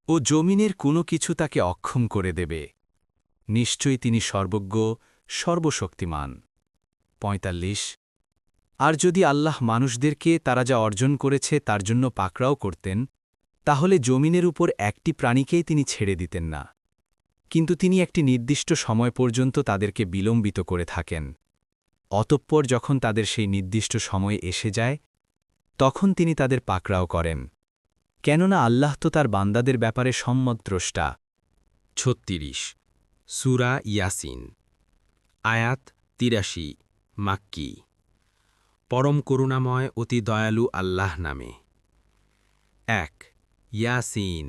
ও জমিনের কোনো কিছু তাকে অক্ষম করে দেবে। নিশ্চয়ই তিনি সর্বজ্ঞ, সর্বশক্তিমান। ৪৫ আর যদি আল্লাহ মানুষদেরকে তারা যা অর্জন করেছে তার জন্য পাকড়াও করতেন, তাহলে জমিনের উপর একটি প্রাণীকেই তিনি ছেড়ে দিতেন না। কিন্তু তিনি একটি নির্দিষ্ট সময় পর্যন্ত তাদেরকে বিলম্বিত করে থাকেন। অতঃপর যখন তাদের সেই নির্দিষ্ট সময় এসে যায়, তখন তিনি তাদের পাকড়াও করেন। কেননা আল্লাহ তো তার বান্দাদের ব্যাপারে সম্যকদ্রষ্টা। ৩৬ সূরা ইয়াসিন আয়াত ৮৩ মাক্কি। পরম করুণাময় অতি দয়ালু আল্লাহ নামে। ১ ইয়াসিন।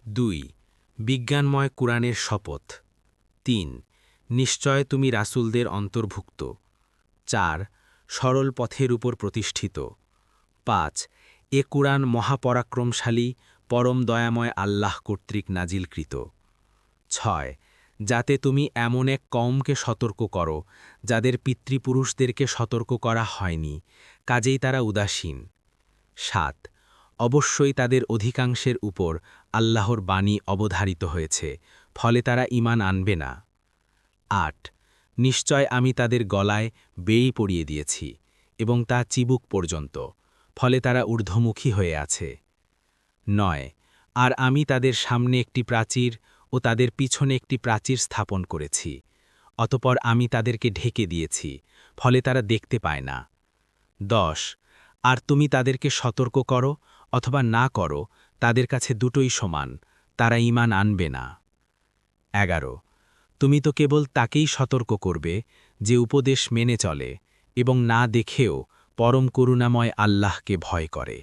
২ বিজ্ঞানময় কুরআনের শপথ। ৩ নিশ্চয় তুমি রাসূলদের অন্তর্ভুক্ত। ৪ সরল পথের উপর প্রতিষ্ঠিত। ৫ এ কুরআন মহাপরাক্রমশালী পরম দয়াময় আল্লাহ কর্তৃক নাজিলকৃত। ৬ যাতে তুমি এমন এক কওমকে সতর্ক করো যাদের পিতৃপুরুষদেরকে সতর্ক করা হয়নি, কাজেই তারা উদাসীন। ৭ অবশ্যই তাদের অধিকাংশের উপর আল্লাহর বাণী অবধারিত হয়েছে, ফলে তারা ঈমান আনবে না। ৮ নিশ্চয় আমি তাদের গলায় বেড়ি পরিয়ে দিয়েছি এবং তা চিবুক পর্যন্ত, ফলে তারা ঊর্ধ্বমুখী হয়ে আছে। ৯ আর আমি তাদের সামনে একটি প্রাচীর ও তাদের পিছনে একটি প্রাচীর স্থাপন করেছি, অতঃপর আমি তাদেরকে ঢেকে দিয়েছি, ফলে তারা দেখতে পায় না। ১০ আর তুমি তাদেরকে সতর্ক করো অথবা না করো, তাদের কাছে দুটোই সমান, তারা ঈমান আনবে না। ১১ তুমি তো কেবল তাকেই সতর্ক করবে যে উপদেশ মেনে চলে এবং না দেখেও পরম করুণাময় আল্লাহকে ভয় করে।